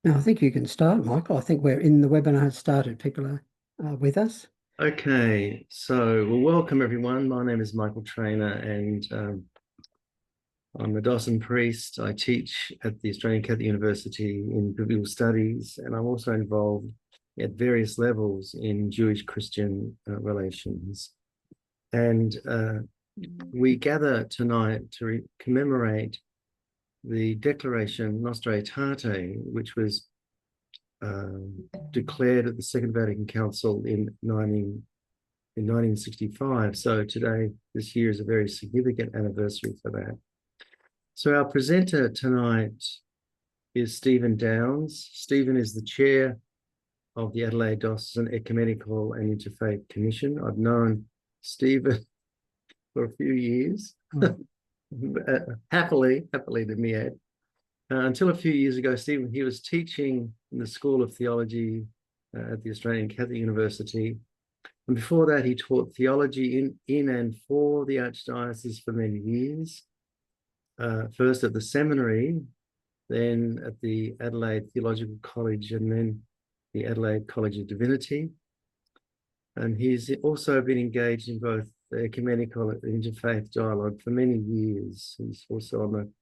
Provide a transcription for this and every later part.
Now, I think you can start, Michael. I think we're in the webinar has started. People are with us. Okay, so welcome everyone. My name is Michael Trainer and I'm a Dawson priest. I teach at the Australian Catholic University in Biblical Studies, and I'm also involved at various levels in Jewish-Christian relations. And we gather tonight to commemorate the declaration Nostra Aetate, which was declared at the Second Vatican Council in 1965. So today, this year is a very significant anniversary for that. So our presenter tonight is Stephen Downes. Stephen is the chair of the Adelaide Diocesan Ecumenical and Interfaith Commission. I've known Stephen for a few years, happily to me add. Until a few years ago, Stephen, he was teaching in the School of Theology at the Australian Catholic University. And before that, he taught theology in and for the Archdiocese for many years. First at the seminary, then at the Adelaide Theological College, and then the Adelaide College of Divinity. And he's also been engaged in both the ecumenical and interfaith dialogue for many years. He's also on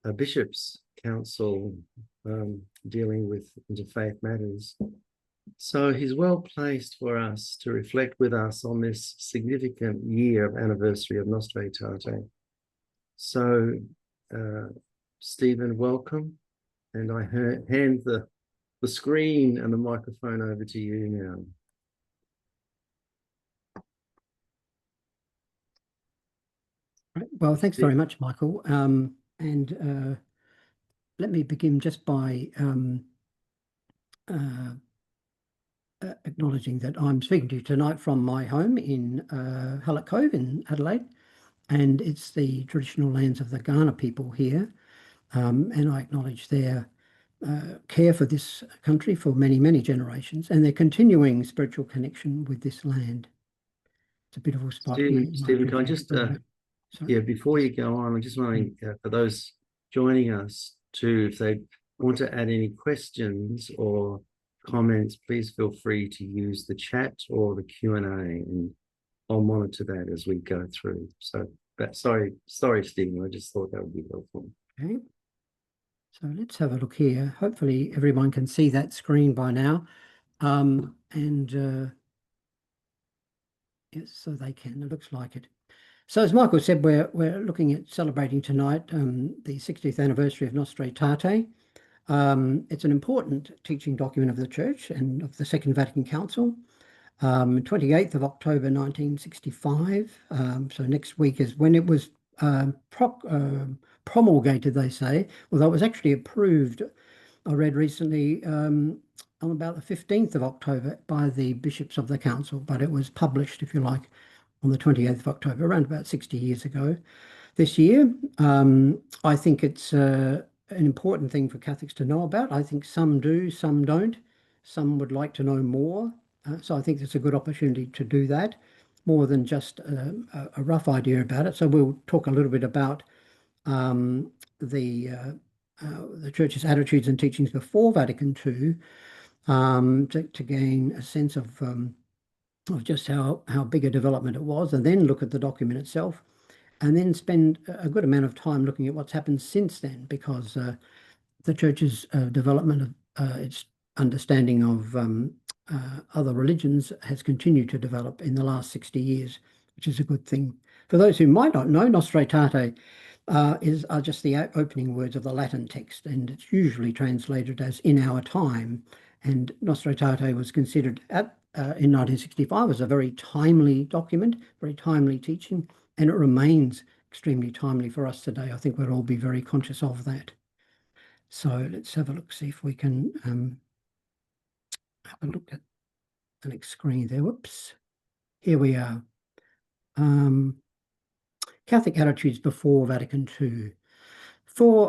the Bishops' Council dealing with interfaith matters. So he's well placed for us to reflect with us on this significant year of anniversary of Nostra Aetate. So, Stephen, welcome. And I hand the screen and the microphone over to you now. Well, thanks very much, Michael. Let me begin just by acknowledging that I'm speaking to you tonight from my home in Hullet Cove in Adelaide, and it's the traditional lands of the Kaurna people here, and I acknowledge their care for this country for many, many generations, and their continuing spiritual connection with this land. It's a beautiful spot here. Stephen, can I just, before you go on, I just want to, for those joining us too, if they want to add any questions or comments, please feel free to use the chat or the Q&A, and I'll monitor that as we go through. So, sorry, Stephen, I just thought that would be helpful. Okay. So let's have a look here. Hopefully everyone can see that screen by now. Yes, so they can. It looks like it. So as Michael said, we're looking at celebrating tonight the 60th anniversary of Nostra Aetate. It's an important teaching document of the Church and of the Second Vatican Council. 28th of October 1965. So next week is when it was promulgated, they say, although it was actually approved, I read recently, on about the 15th of October by the bishops of the council, but it was published, if you like, on the 28th of October, around about 60 years ago this year. I think it's an important thing for Catholics to know about. I think some do, some don't. Some would like to know more. So I think it's a good opportunity to do that, more than just a rough idea about it. So we'll talk a little bit about the Church's attitudes and teachings before Vatican II, to gain a sense of just how big a development it was, and then look at the document itself, and then spend a good amount of time looking at what's happened since then, because the Church's development of its understanding of other religions has continued to develop in the last 60 years, which is a good thing. For those who might not know, Nostra Aetate are just the opening words of the Latin text, and it's usually translated as "in our time." And Nostra Aetate was considered in 1965 as a very timely document, very timely teaching, and it remains extremely timely for us today. I think we'll all be very conscious of that. So let's have a look, see if we can have a look at the next screen there. Whoops. Here we are. Catholic attitudes before Vatican II.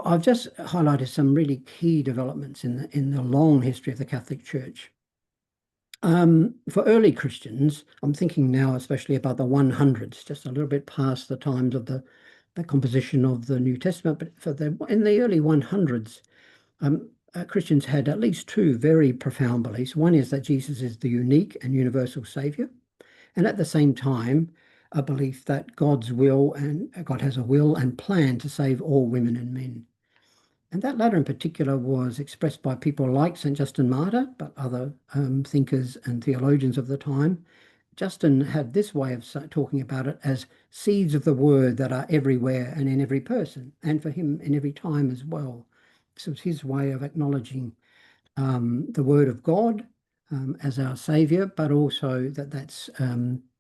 I've just highlighted some really key developments in the long history of the Catholic Church. For early Christians, I'm thinking now especially about the 100s, just a little bit past the times of the composition of the New Testament, but in the early 100s, Christians had at least two very profound beliefs. One is that Jesus is the unique and universal Savior, and at the same time, a belief that God's will and God has a will and plan to save all women and men. And that latter in particular was expressed by people like St. Justin Martyr, but other thinkers and theologians of the time. Justin had this way of talking about it as seeds of the word that are everywhere and in every person, and for him in every time as well. So it's his way of acknowledging the word of God as our savior, but also that that's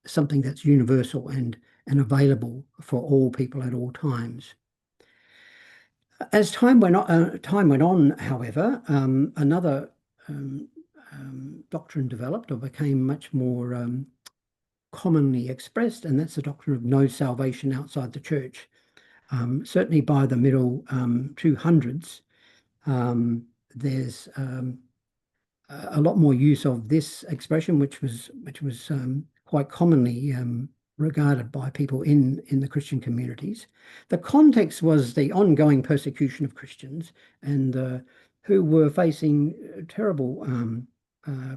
something that's universal and available for all people at all times. As time went on, however, another doctrine developed or became much more commonly expressed, and that's the doctrine of no salvation outside the church. Certainly by the middle 200s, there's a lot more use of this expression, which was quite commonly regarded by people in the Christian communities. The context was the ongoing persecution of Christians and who were facing terrible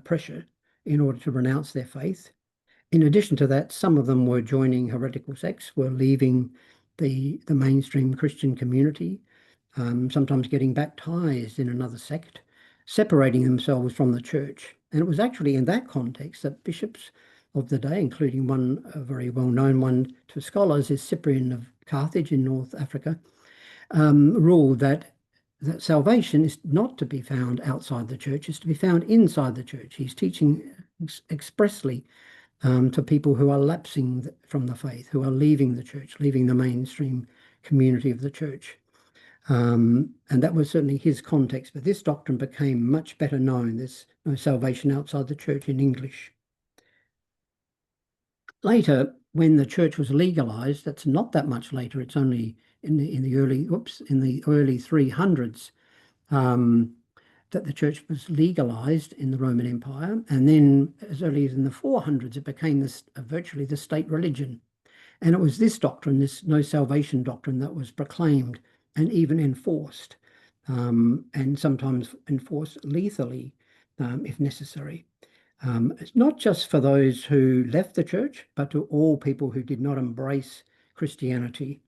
pressure in order to renounce their faith. In addition to that, some of them were joining heretical sects, were leaving the mainstream Christian community, sometimes getting baptized in another sect, separating themselves from the church. And it was actually in that context that bishops of the day, including one, a very well-known one to scholars, is Cyprian of Carthage in North Africa, ruled that salvation is not to be found outside the church, it's to be found inside the church. He's teaching expressly to people who are lapsing from the faith, who are leaving the church, leaving the mainstream community of the church. And that was certainly his context, but this doctrine became much better known. There's no salvation outside the church in English. Later, when the church was legalized, that's not that much later, it's only in the early 300s that the church was legalized in the Roman Empire. And then as early as in the 400s, it became virtually the state religion. And it was this doctrine, this no salvation doctrine, that was proclaimed and even enforced, and sometimes enforced lethally if necessary. It's not just for those who left the church, but to all people who did not embrace Christianity.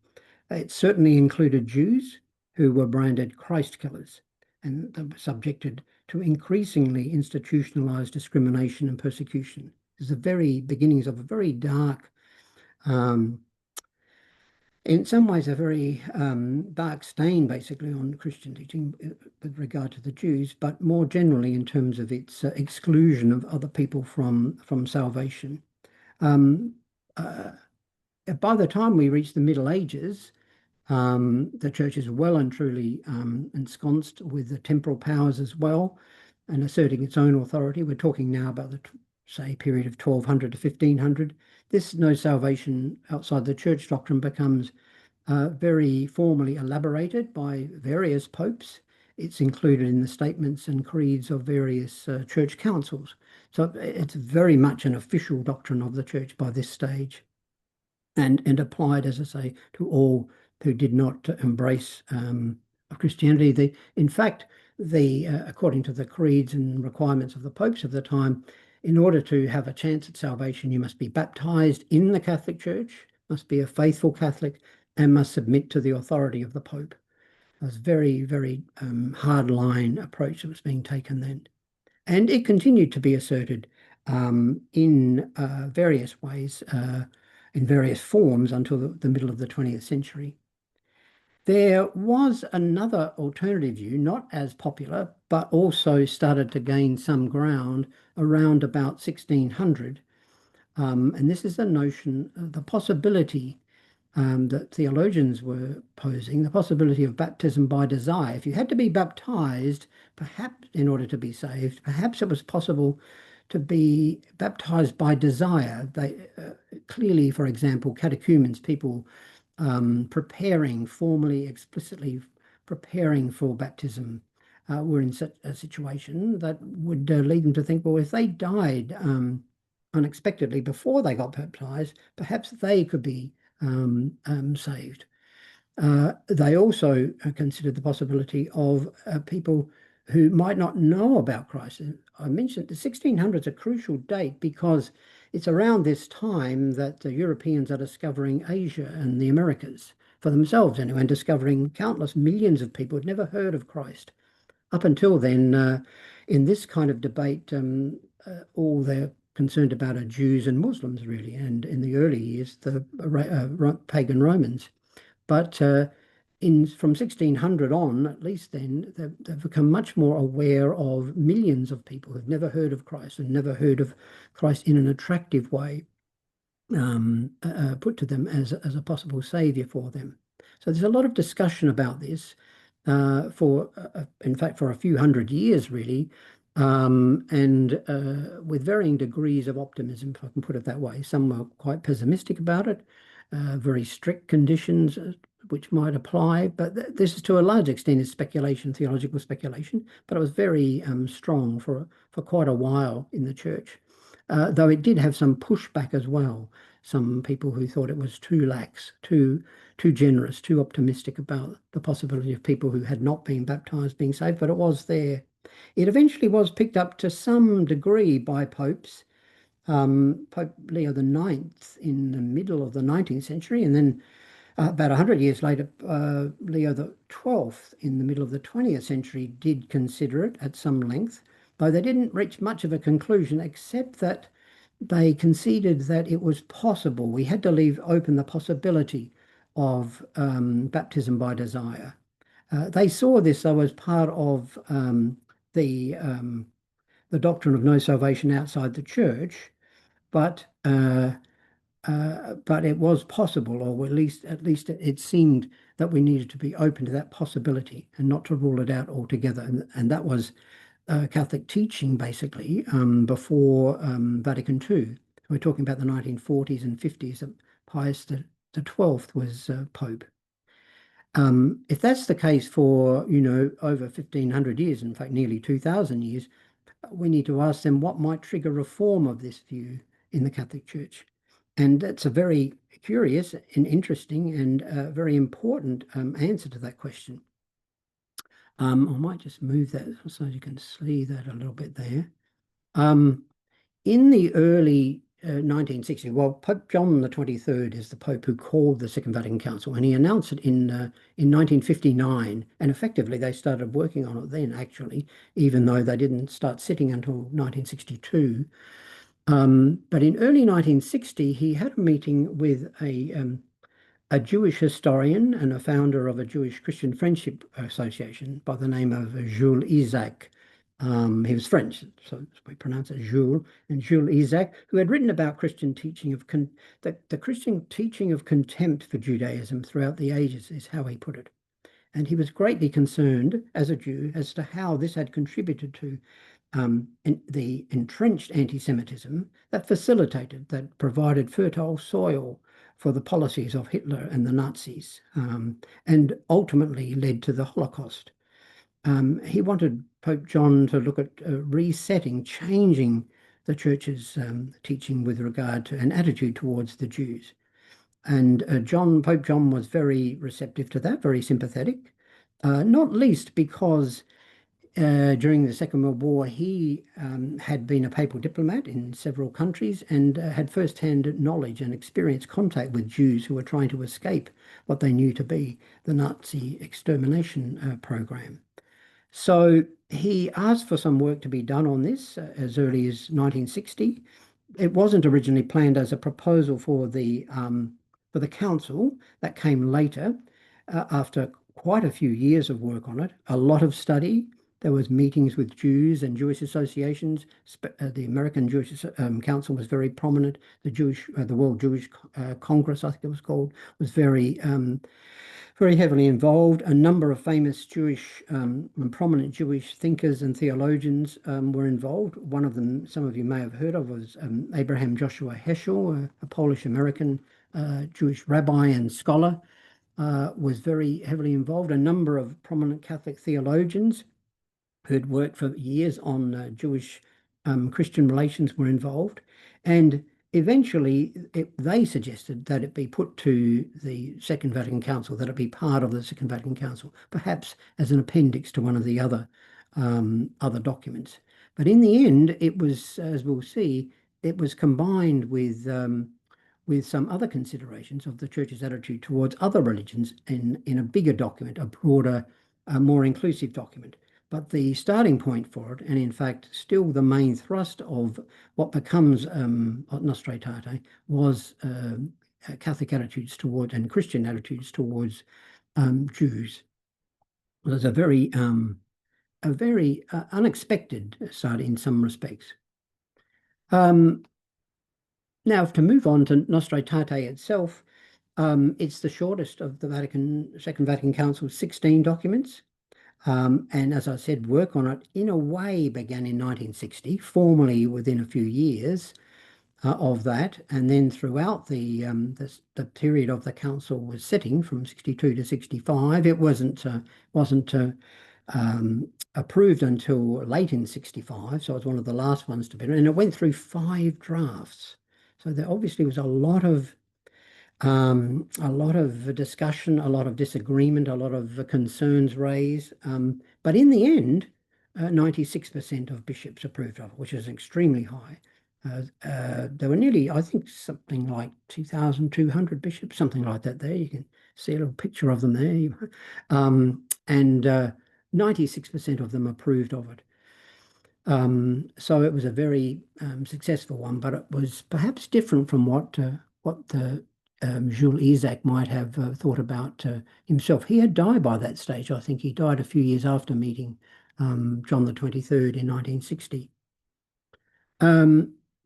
It certainly included Jews who were branded Christ killers and they were subjected to increasingly institutionalized discrimination and persecution. It's the very beginnings of a very dark, in some ways, a very dark stain, basically, on Christian teaching with regard to the Jews, but more generally in terms of its exclusion of other people from salvation. By the time we reach the Middle Ages, the church is well and truly ensconced with the temporal powers as well and asserting its own authority. We're talking now about the, say, period of 1200 to 1500. This no salvation outside the church doctrine becomes very formally elaborated by various popes. It's included in the statements and creeds of various church councils. So it's very much an official doctrine of the church by this stage and applied, as I say, to all who did not embrace Christianity. In fact, according to the creeds and requirements of the popes of the time, in order to have a chance at salvation, you must be baptized in the Catholic Church, must be a faithful Catholic, and must submit to the authority of the Pope. It was a very, very hard line approach that was being taken then. And it continued to be asserted in various ways, in various forms until the middle of the 20th century. There was another alternative view, not as popular, but also started to gain some ground around about 1600. And this is the notion of the possibility that theologians were posing, the possibility of baptism by desire. If you had to be baptized, perhaps in order to be saved, perhaps it was possible to be baptized by desire. They clearly, for example, catechumens, people preparing, formally, explicitly preparing for baptism, were in such a situation that would lead them to think, well, if they died unexpectedly before they got baptized, perhaps they could be saved. They also considered the possibility of people who might not know about Christ. And I mentioned the 1600s, a crucial date because it's around this time that the Europeans are discovering Asia and the Americas for themselves anyway, and discovering countless millions of people who'd never heard of Christ. Up until then, in this kind of debate, all they're concerned about are Jews and Muslims, really, and in the early years, the pagan Romans. But from 1600 on, at least then, they've become much more aware of millions of people who've never heard of Christ and never heard of Christ in an attractive way, put to them as a possible savior for them. So there's a lot of discussion about this in fact, for a few hundred years, really, and with varying degrees of optimism, if I can put it that way. Some are quite pessimistic about it, very strict conditions which might apply, but this is to a large extent is speculation, theological speculation, but it was very strong for quite a while in the church, though it did have some pushback as well. Some people who thought it was too lax, too generous, too optimistic about the possibility of people who had not been baptized being saved, but it was there. It eventually was picked up to some degree by popes. Pope Leo the Ninth in the middle of the 19th century, and then about 100 years later, Leo the 12th in the middle of the 20th century did consider it at some length, though they didn't reach much of a conclusion, except that they conceded that it was possible. We had to leave open the possibility of baptism by desire. They saw this, though, as part of the um, the doctrine of no salvation outside the church, but but it was possible, or at least it seemed that we needed to be open to that possibility and not to rule it out altogether. And that was Catholic teaching, basically, before Vatican II. We're talking about the 1940s and 50s. Pius the 12th was Pope. If that's the case for, over 1500 years, in fact, nearly 2000 years, we need to ask them what might trigger reform of this view in the Catholic Church. And that's a very curious and interesting and very important answer to that question. I might just move that so you can see that a little bit there. In the early 1960s, well, Pope John the 23rd is the Pope who called the Second Vatican Council, and he announced it in 1959, and effectively they started working on it then, actually, even though they didn't start sitting until 1962. But in early 1960, he had a meeting with a Jewish historian and a founder of a Jewish Christian Friendship Association by the name of Jules Isaac. He was French, so we pronounce it Jules, and Jules Isaac, who had written about Christian teaching of the Christian teaching of contempt for Judaism throughout the ages, is how he put it. And he was greatly concerned as a Jew as to how this had contributed to the entrenched anti-Semitism that provided fertile soil for the policies of Hitler and the Nazis, and ultimately led to the Holocaust. He wanted Pope John to look at resetting, changing the church's teaching with regard to an attitude towards the Jews. And Pope John was very receptive to that, very sympathetic, not least because during the Second World War, he had been a papal diplomat in several countries and had first-hand knowledge and experienced contact with Jews who were trying to escape what they knew to be the Nazi extermination program. So he asked for some work to be done on this as early as 1960. It wasn't originally planned as a proposal for the council. That came later, after quite a few years of work on it, a lot of study. There was meetings with Jews and Jewish associations. The American Jewish Council was very prominent. The World Jewish Congress, I think it was called, was very heavily involved. A number of famous Jewish and prominent Jewish thinkers and theologians were involved. One of them, some of you may have heard of, was Abraham Joshua Heschel, a Polish-American Jewish rabbi and scholar, was very heavily involved. A number of prominent Catholic theologians who'd worked for years on Jewish Christian relations were involved. And eventually they suggested that it be put to the Second Vatican Council, that it be part of the Second Vatican Council, perhaps as an appendix to one of the other other documents. But in the end, it was, as we'll see, it was combined with some other considerations of the church's attitude towards other religions in a bigger document, a broader, more inclusive document. But the starting point for it, and in fact still the main thrust of what becomes Nostra Aetate, was Catholic attitudes toward and Christian attitudes towards Jews. There's a very unexpected start in some respects. Now, to move on to Nostra Aetate itself, it's the shortest of the Second Vatican Council's 16 documents. And as I said, work on it in a way began in 1960, formally within a few years of that, and then throughout the period of the council was sitting from 62 to 65. It wasn't approved until late in 65, so it was one of the last ones to be, and it went through 5 drafts. So there obviously was a lot of discussion, a lot of disagreement, a lot of concerns raised. But in the end, 96% of bishops approved of it, which is extremely high. There were nearly, I think, something like 2,200 bishops, something like that there. You can see a little picture of them there. And 96% of them approved of it. So it was a very successful one, but it was perhaps different from what the Jules Isaac might have thought about himself. He had died by that stage. I think he died a few years after meeting John the 23rd in 1960.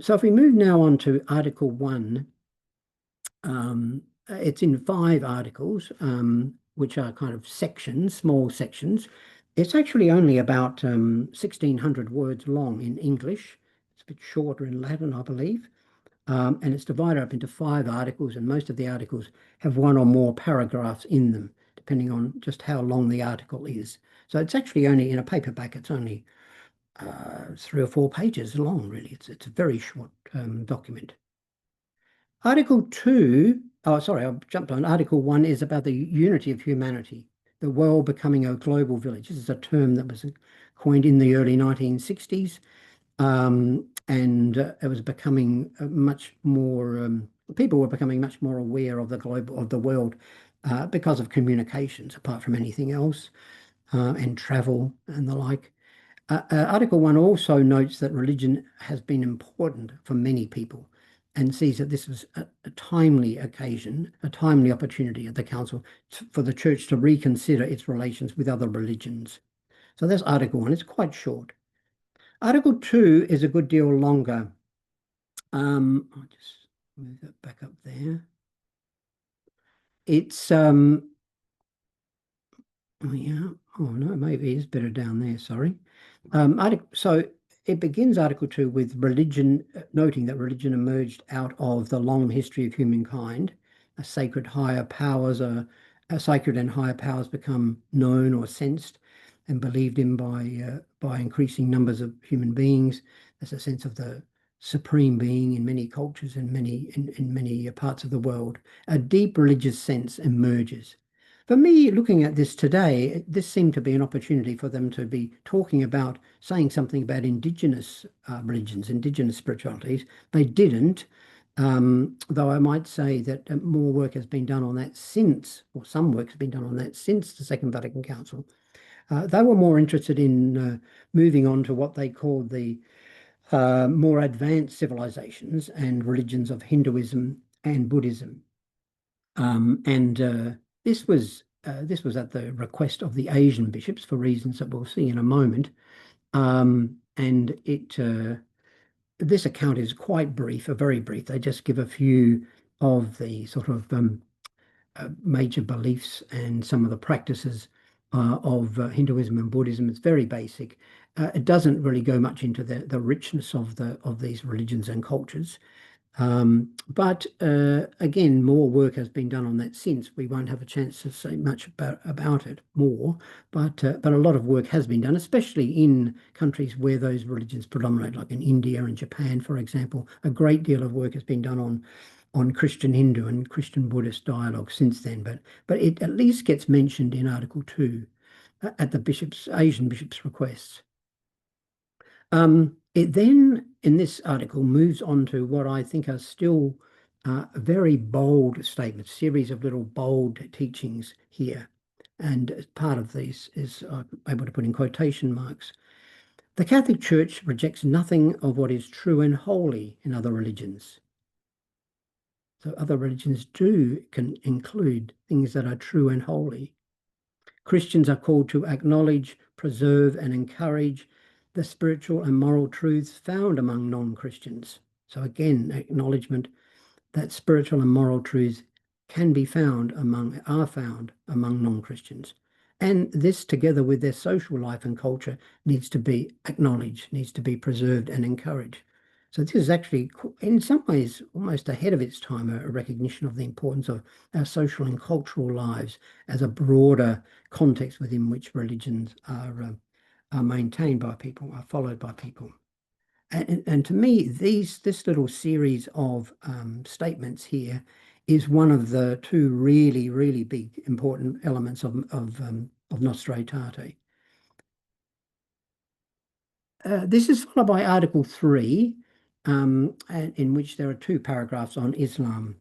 So if we move now on to Article 1, it's in 5 articles, which are kind of sections, small sections. It's actually only about 1,600 words long in English. It's a bit shorter in Latin, I believe. And it's divided up into 5 articles, and most of the articles have 1 or more paragraphs in them, depending on just how long the article is. So it's actually only in a paperback, it's only 3 or 4 pages long, really. It's a very short document. Article 2, oh, sorry, I jumped on. Article 1 is about the unity of humanity, the world becoming a global village. This is a term that was coined in the early 1960s. And it was becoming much more, people were becoming much more aware of the world because of communications, apart from anything else, and travel and the like. Article 1 also notes that religion has been important for many people and sees that this was a timely occasion, a timely opportunity at the council for the church to reconsider its relations with other religions. So that's Article 1. It's quite short. Article 2 is a good deal longer. I'll just move that back up there. It's oh yeah, oh no, maybe it's better down there, sorry. So it begins Article 2 with religion, noting that religion emerged out of the long history of humankind. Sacred and higher powers become known or sensed and believed in by increasing numbers of human beings. There's a sense of the supreme being in many cultures and in many parts of the world. A deep religious sense emerges. For me, looking at this today, this seemed to be an opportunity for them to be talking about, saying something about indigenous religions, indigenous spiritualities. They didn't, though I might say that more work has been done on that since, or some work has been done on that since the Second Vatican Council. They were more interested in moving on to what they called the more advanced civilizations and religions of Hinduism and Buddhism. This was at the request of the Asian bishops for reasons that we'll see in a moment. This account is quite brief, very brief. They just give a few of the sort of major beliefs and some of the practices of Hinduism and Buddhism. It's very basic. It doesn't really go much into the richness of these religions and cultures. But again, more work has been done on that since. We won't have a chance to say much about it more, but a lot of work has been done, especially in countries where those religions predominate, like in India and Japan, for example. A great deal of work has been done on Christian Hindu and Christian Buddhist dialogue since then, but it at least gets mentioned in Article 2 at the Asian bishops' requests. It then, in this article, moves on to what I think are still very bold statements, series of little bold teachings here. And as part of these is able to put in quotation marks. The Catholic Church rejects nothing of what is true and holy in other religions. So other religions can include things that are true and holy. Christians are called to acknowledge, preserve, and encourage the spiritual and moral truths found among non-Christians. So again, acknowledgement that spiritual and moral truths are found among non-Christians. And this, together with their social life and culture, needs to be acknowledged, needs to be preserved and encouraged. So this is actually, in some ways, almost ahead of its time, a recognition of the importance of our social and cultural lives as a broader context within which religions are maintained by people, are followed by people. And to me, this little series of statements here is one of the two really, really big important elements of Nostra Aetate. This is followed by Article 3, in which there are two paragraphs on Islam.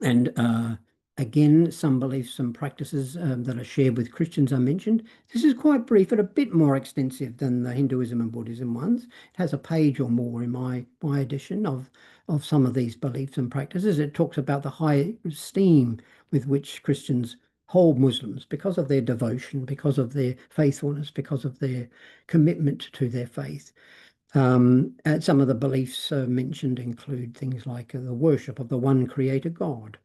And again, some beliefs and practices that are shared with Christians are mentioned. This is quite brief and a bit more extensive than the Hinduism and Buddhism ones. It has a page or more in my edition of some of these beliefs and practices. It talks about the high esteem with which Christians hold Muslims because of their devotion, because of their faithfulness, because of their commitment to their faith. And some of the beliefs mentioned include things like the worship of the one creator God,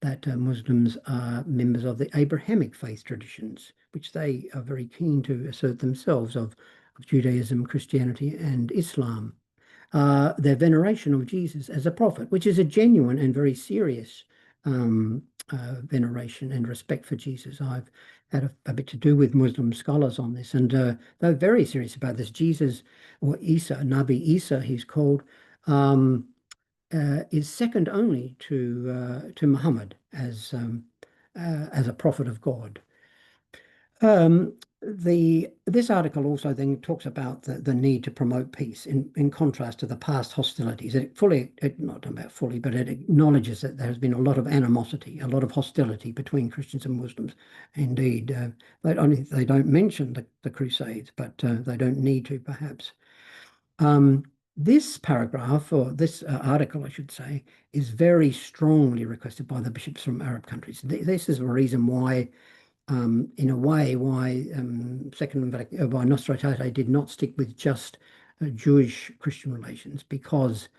that Muslims are members of the Abrahamic faith traditions, which they are very keen to assert themselves of Judaism, Christianity, and Islam. Their veneration of Jesus as a prophet, which is a genuine and very serious veneration and respect for Jesus. I've had a bit to do with Muslim scholars on this, and they're very serious about this. Jesus, or Isa, Nabi Isa, he's called, is second only to Muhammad as a prophet of God. This article also then talks about the need to promote peace in contrast to the past hostilities. Not about fully, but it acknowledges that there has been a lot of animosity, a lot of hostility between Christians and Muslims. Indeed, they don't mention the Crusades, but they don't need to, perhaps. This paragraph, or this article, I should say, is very strongly requested by the bishops from Arab countries. This is a reason why, in a way, why Nostra Aetate did not stick with just Jewish-Christian relations, because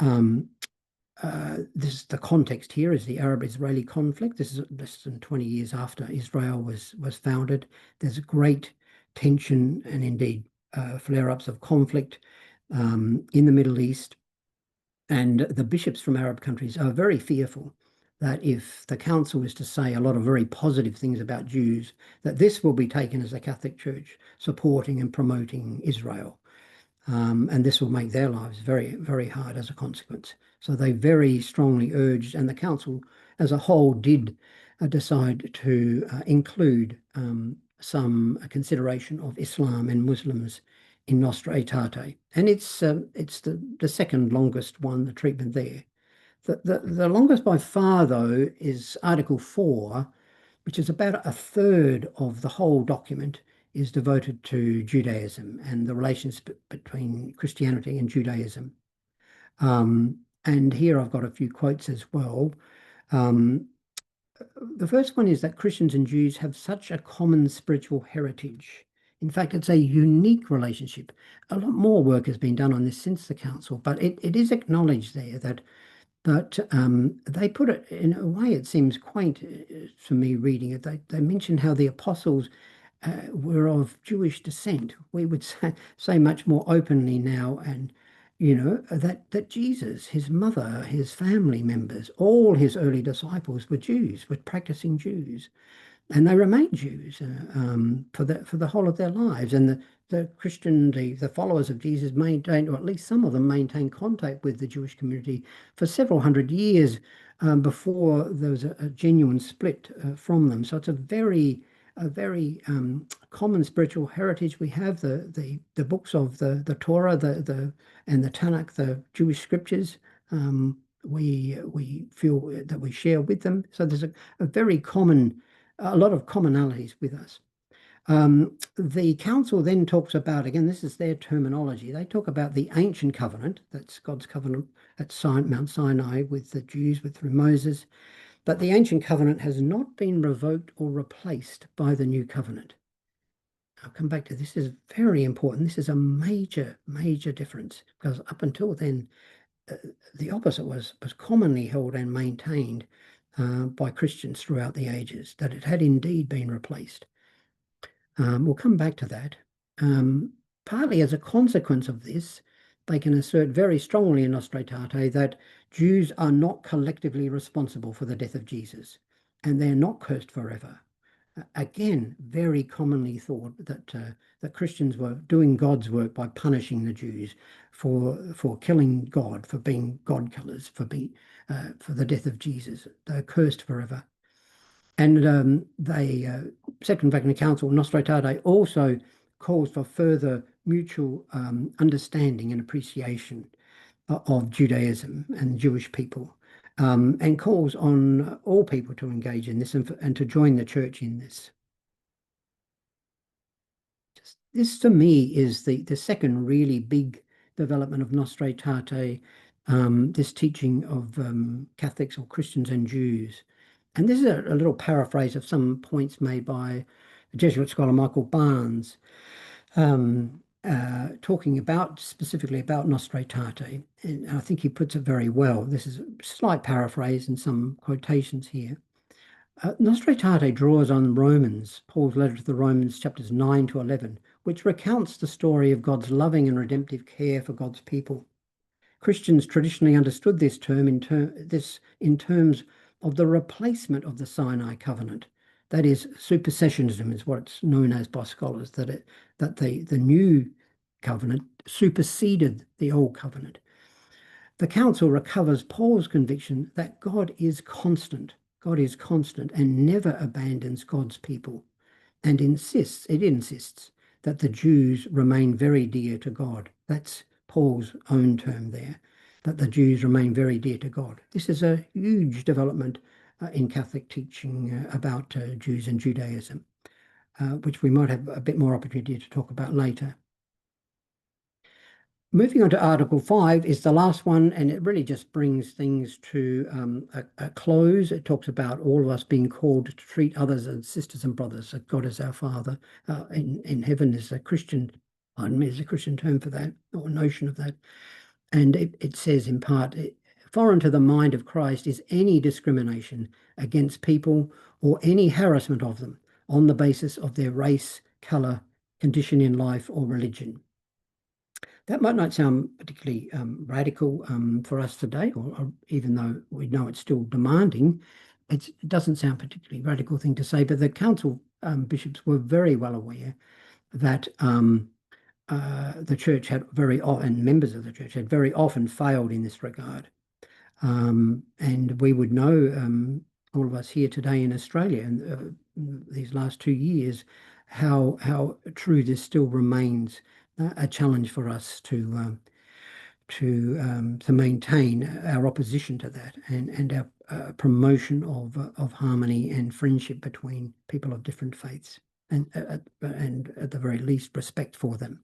the context here is the Arab-Israeli conflict. This is less than 20 years after Israel was founded. There's great tension and indeed flare-ups of conflict in the Middle East. And the bishops from Arab countries are very fearful that if the council is to say a lot of very positive things about Jews, that this will be taken as the Catholic Church supporting and promoting Israel. And this will make their lives very, very hard as a consequence. So they very strongly urged, and the council as a whole did decide to include some consideration of Islam and Muslims in Nostra Aetate. And it's the second longest one, the treatment there. The longest by far, though, is Article 4, which is about a third of the whole document, is devoted to Judaism and the relations between Christianity and Judaism. And here I've got a few quotes as well. The first one is that Christians and Jews have such a common spiritual heritage. In fact, it's a unique relationship. A lot more work has been done on this since the council, but it is acknowledged there that they put it in a way, it seems quaint for me reading it. They mention how the apostles were of Jewish descent. We would say much more openly now, and that Jesus, his mother, his family members, all his early disciples were Jews, were practicing Jews, and they remained Jews for the whole of their lives. And the followers of Jesus maintained, or at least some of them maintained, contact with the Jewish community for several hundred years before there was a genuine split from them. So it's a very a very common spiritual heritage. We have the books of the Torah, and the Tanakh, the Jewish scriptures. We feel that we share with them. So there's a lot of commonalities with us. The council then talks about, again, this is their terminology. They talk about the ancient covenant, that's God's covenant at Mount Sinai with the Jews, through Moses. But the ancient covenant has not been revoked or replaced by the new covenant. I'll come back to this. This is very important. This is a major, major difference, because up until then, the opposite was commonly held and maintained by Christians throughout the ages, that it had indeed been replaced. We'll come back to that. Partly as a consequence of this, they can assert very strongly in Nostra Aetate that Jews are not collectively responsible for the death of Jesus, and they're not cursed forever. Again, very commonly thought that Christians were doing God's work by punishing the Jews for killing God, for being God killers, for the death of Jesus. They're cursed forever. And Second Vatican Council, Nostra Aetate, also calls for further mutual understanding and appreciation of Judaism and Jewish people, and calls on all people to engage in this and to join the church in this. This, to me, is the second really big development of Nostra Aetate, this teaching of Catholics or Christians and Jews. And this is a little paraphrase of some points made by the Jesuit scholar Michael Barnes, talking specifically about Nostra Aetate. And I think he puts it very well. This is a slight paraphrase and some quotations here. Nostra Aetate draws on Paul's letter to the Romans, chapters 9 to 11, which recounts the story of God's loving and redemptive care for God's people. Christians traditionally understood this term in terms of the replacement of the Sinai covenant. That is, supersessionism is what it's known as by scholars, that the new covenant superseded the old covenant. The council recovers Paul's conviction that God is constant and never abandons God's people, and insists that the Jews remain very dear to God. That's Paul's own term there, that the Jews remain very dear to God. This is a huge development in Catholic teaching about Jews and Judaism, which we might have a bit more opportunity to talk about later. Moving on to Article 5 is the last one, and it really just brings things to a close. It talks about all of us being called to treat others as sisters and brothers, that God is our Father. In heaven is a Christian term for that, or notion of that. And it says in part, foreign to the mind of Christ is any discrimination against people or any harassment of them on the basis of their race, color, condition in life, or religion. That might not sound particularly radical for us today, or even though we know it's still demanding, it doesn't sound a particularly radical thing to say, but the council bishops were very well aware that the church had and members of the church had very often failed in this regard. And we would know, all of us here today in Australia, and these last 2 years, how true this still remains a challenge for us to maintain our opposition to that, and our promotion of harmony and friendship between people of different faiths, and at the very least respect for them.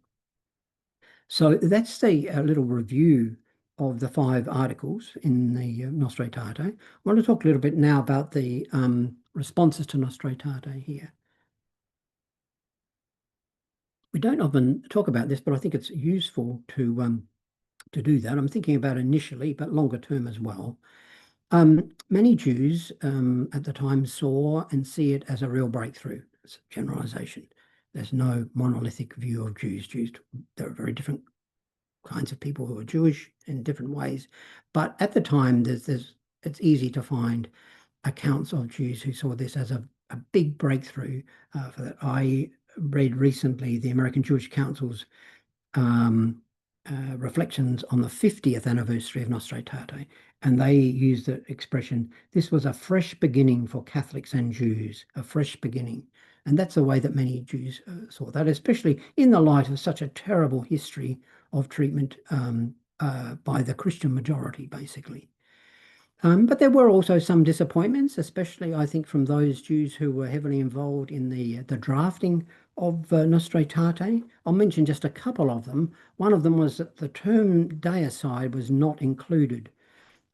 So that's the little review of the 5 articles in the Nostra Aetate. I want to talk a little bit now about the responses to Nostra Aetate here. We don't often talk about this, but I think it's useful to do that. I'm thinking about initially, but longer term as well. Many Jews at the time saw and see it as a real breakthrough. It's a generalization. There's no monolithic view of Jews. There are very different kinds of people who are Jewish in different ways. But at the time, it's easy to find accounts of Jews who saw this as a big breakthrough for that. I read recently the American Jewish Council's reflections on the 50th anniversary of Nostra Aetate, and they used the expression, this was a fresh beginning for Catholics and Jews, a fresh beginning. And that's the way that many Jews saw that, especially in the light of such a terrible history of treatment by the Christian majority, basically. But there were also some disappointments, especially I think from those Jews who were heavily involved in the drafting of Nostra Aetate. I'll mention just a couple of them. One of them was that the term deicide was not included,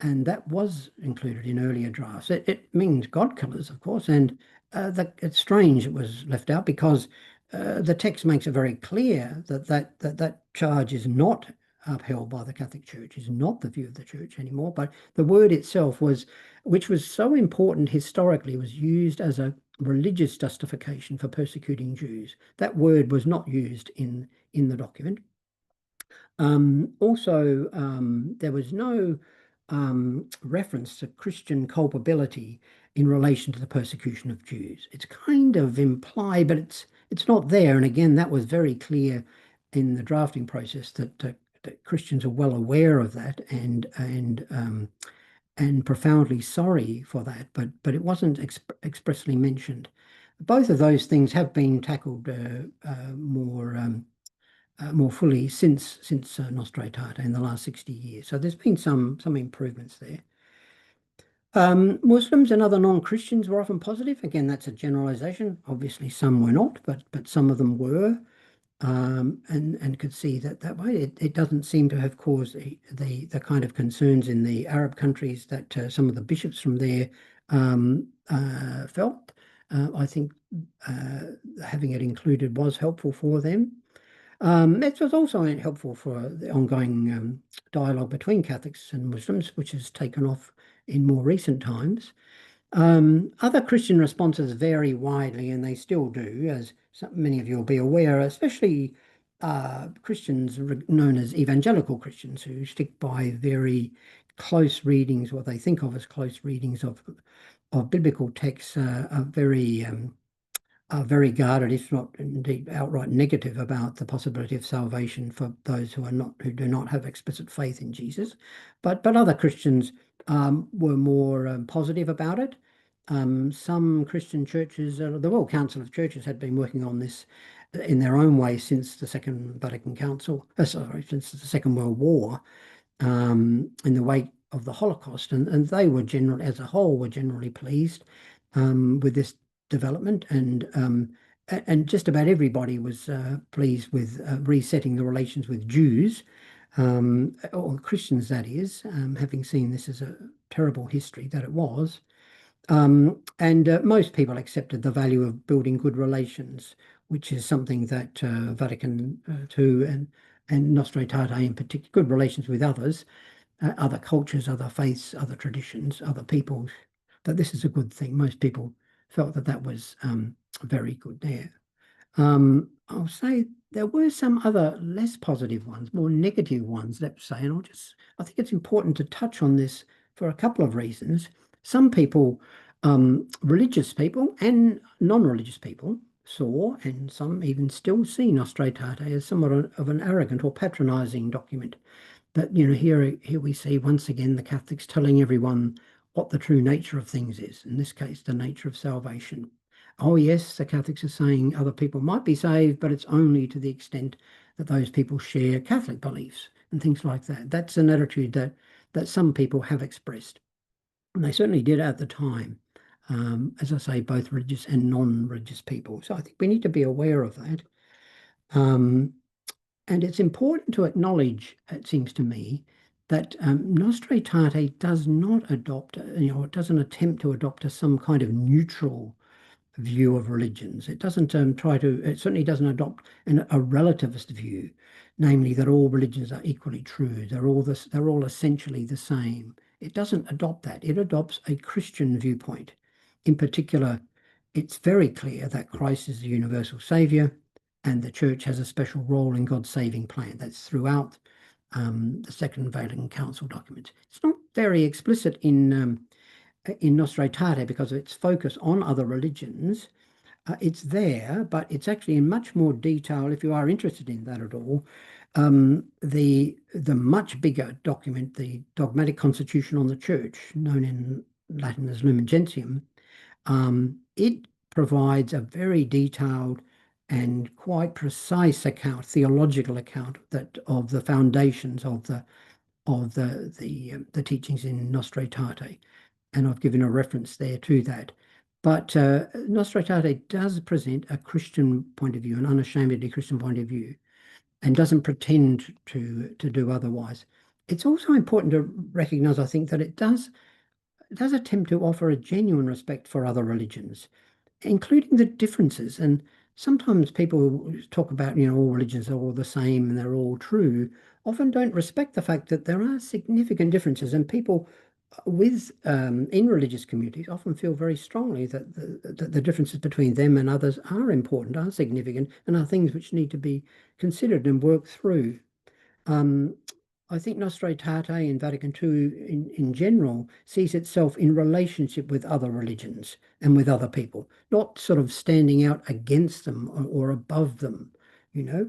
and that was included in earlier drafts. It means God killers, of course, and it's strange it was left out because the text makes it very clear that charge is not upheld by the Catholic Church, is not the view of the Church anymore. But the word itself was, which was so important historically, was used as a religious justification for persecuting Jews. That word was not used in the document. Also, there was no reference to Christian culpability in relation to the persecution of Jews. It's kind of implied, but it's not there. And again, that was very clear in the drafting process that Christians are well aware of that and profoundly sorry for that, but it wasn't expressly mentioned. Both of those things have been tackled more fully since Nostra Aetate in the last 60 years. So there's been some improvements there. Muslims and other non-Christians were often positive. Again, that's a generalization. Obviously, some were not, but some of them were, and could see that way. It doesn't seem to have caused the kind of concerns in the Arab countries that some of the bishops from there felt. I think having it included was helpful for them. It was also helpful for the ongoing dialogue between Catholics and Muslims, which has taken off in more recent times. Other Christian responses vary widely, and they still do, as many of you will be aware, especially Christians known as evangelical Christians who stick by very close readings, what they think of as close readings of biblical texts, are very guarded, if not indeed outright negative, about the possibility of salvation for those who do not have explicit faith in Jesus. But other Christians were more positive about it. Some Christian churches, the World Council of Churches, had been working on this in their own way since the Second Vatican Council, since the Second World War, in the wake of the Holocaust, and they were generally, as a whole, were generally pleased with this development, and just about everybody was pleased with resetting the relations with Jews, or Christians, that is, having seen this as a terrible history that it was. And most people accepted the value of building good relations, which is something that Vatican II and Nostra Aetate in particular, good relations with others, other cultures, other faiths, other traditions, other peoples, that this is a good thing. Most people felt that was very good there. I'll say there were some other less positive ones, more negative ones, let's say, and I think it's important to touch on this for a couple of reasons. Some people, religious people and non-religious people, saw, and some even still see, Nostra Aetate as somewhat of an arrogant or patronizing document. But here we see once again the Catholics telling everyone what the true nature of things is, in this case, the nature of salvation. Oh, yes, the Catholics are saying other people might be saved, but it's only to the extent that those people share Catholic beliefs and things like that. That's an attitude that some people have expressed. And they certainly did at the time, as I say, both religious and non-religious people. So I think we need to be aware of that. And it's important to acknowledge, it seems to me, that Nostra Aetate does not adopt, it doesn't attempt to adopt some kind of neutral view of religions. It doesn't it certainly doesn't adopt a relativist view, namely that all religions are equally true. They're all essentially the same. It doesn't adopt that. It adopts a Christian viewpoint. In particular, it's very clear that Christ is the universal savior, and the church has a special role in God's saving plan. That's throughout the Second Vatican Council documents. It's not very explicit in Nostra Aetate because of its focus on other religions. It's there, but it's actually in much more detail, if you are interested in that at all. The much bigger document, the Dogmatic Constitution on the Church, known in Latin as Lumen Gentium, it provides a very detailed and quite precise account, theological account that of the foundations of the teachings in Nostra Aetate, and I've given a reference there to that. But Nostra Aetate does present a Christian point of view, an unashamedly Christian point of view, and doesn't pretend to do otherwise. It's also important to recognize, I think, that it does attempt to offer a genuine respect for other religions, including the differences. And sometimes people talk about, all religions are all the same and they're all true, often don't respect the fact that there are significant differences, and people with in religious communities often feel very strongly that the differences between them and others are important, are significant, and are things which need to be considered and worked through. Um, I think Nostra Aetate in Vatican II in general sees itself in relationship with other religions and with other people, not sort of standing out against them or above them,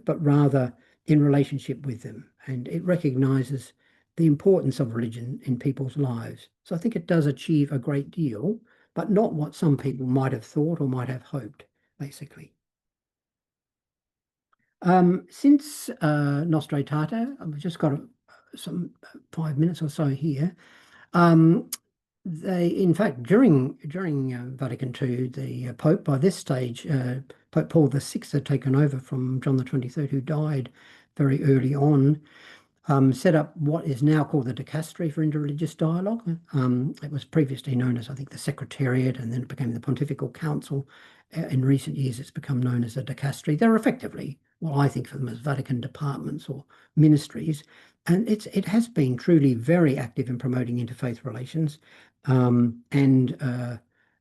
but rather in relationship with them. And it recognizes the importance of religion in people's lives. So I think it does achieve a great deal, but not what some people might have thought or might have hoped, basically. Since Nostra Aetate, I've just got some 5 minutes or so here. Um, in fact, during Vatican II, the Pope, by this stage, Pope Paul VI had taken over from John the 23rd, who died very early on. Set up what is now called the Dicastery for Interreligious Dialogue. It was previously known as, I think, the Secretariat, and then it became the Pontifical Council. In recent years, it's become known as the Dicastery. They're effectively, well, I think of them as Vatican departments or ministries, and it has been truly very active in promoting interfaith relations, and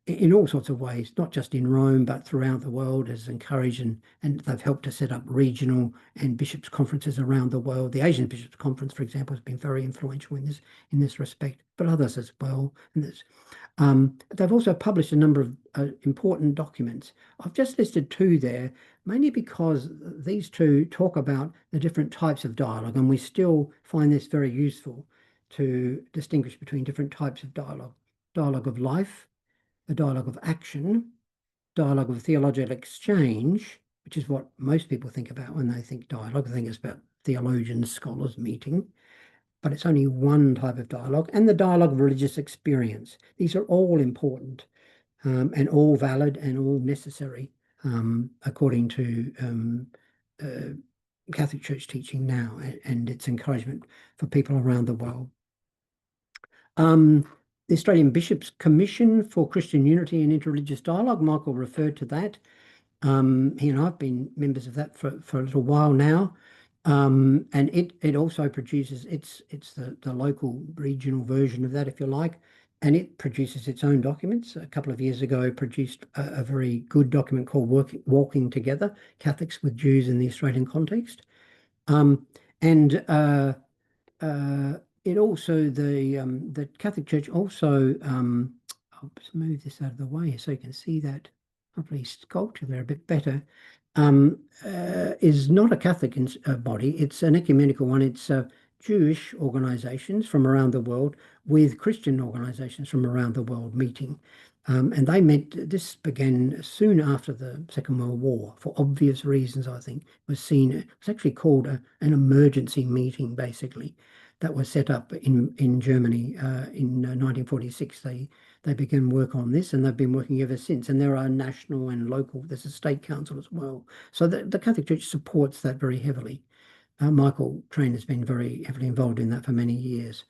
in all sorts of ways, not just in Rome, but throughout the world, has encouraged and they've helped to set up regional and bishops' conferences around the world. The Asian Bishops' Conference, for example, has been very influential in this respect, but others as well. They've also published a number of important documents. I've just listed two there, mainly because these two talk about the different types of dialogue, and we still find this very useful to distinguish between different types of dialogue. Dialogue of life, a dialogue of action, dialogue of theological exchange, which is what most people think about when they think dialogue. They think it's about theologians, scholars meeting, but it's only one type of dialogue, and the dialogue of religious experience. These are all important and all valid and all necessary according to Catholic Church teaching now and its encouragement for people around the world. The Australian Bishops' Commission for Christian Unity and Interreligious Dialogue, Michael referred to that. He and I have been members of that for a little while now. And it also produces, it's the local regional version of that, if you like, and it produces its own documents. A couple of years ago, produced a very good document called Walking Together, Catholics with Jews in the Australian Context. And it also, the Catholic Church also, I'll just move this out of the way so you can see that lovely sculpture there a bit better. Is not a Catholic body. It's an ecumenical one. It's Jewish organizations from around the world with Christian organizations from around the world meeting. And this began soon after the Second World War for obvious reasons, I think. It was actually called an emergency meeting, basically, that was set up in Germany in 1946. They began work on this, and they've been working ever since. And there are national and local, there's a state council as well. So the Catholic Church supports that very heavily. Michael Train has been very heavily involved in that for many years.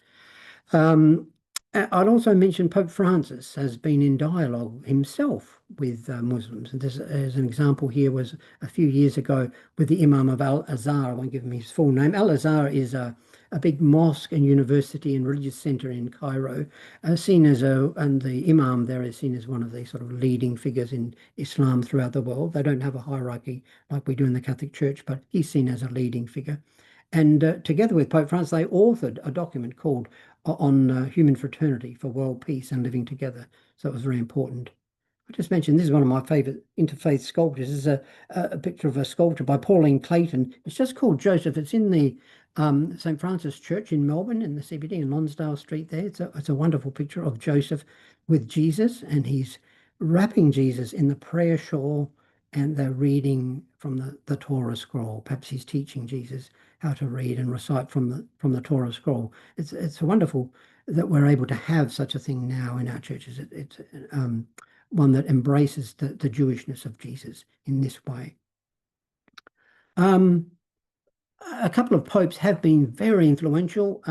I'd also mention Pope Francis has been in dialogue himself with Muslims. And there's an example here was a few years ago with the Imam of Al-Azhar. I won't give him his full name. Al-Azhar is a big mosque and university and religious center in Cairo, and the Imam there is seen as one of the sort of leading figures in Islam throughout the world. They don't have a hierarchy like we do in the Catholic Church, but he's seen as a leading figure. And together with Pope Francis, they authored a document called on Human Fraternity for World Peace and Living Together. So it was very important. I just mentioned this is one of my favorite interfaith sculptures. This is a picture of a sculpture by Pauline Clayton. It's just called Joseph. It's in the St. Francis Church in Melbourne in the CBD in Lonsdale Street there. It's a wonderful picture of Joseph with Jesus, and he's wrapping Jesus in the prayer shawl, and they're reading from the Torah scroll. Perhaps he's teaching Jesus how to read and recite from the Torah scroll. It's wonderful that we're able to have such a thing now in our churches. It's one that embraces the Jewishness of Jesus in this way. Um, a couple of popes have been very influential.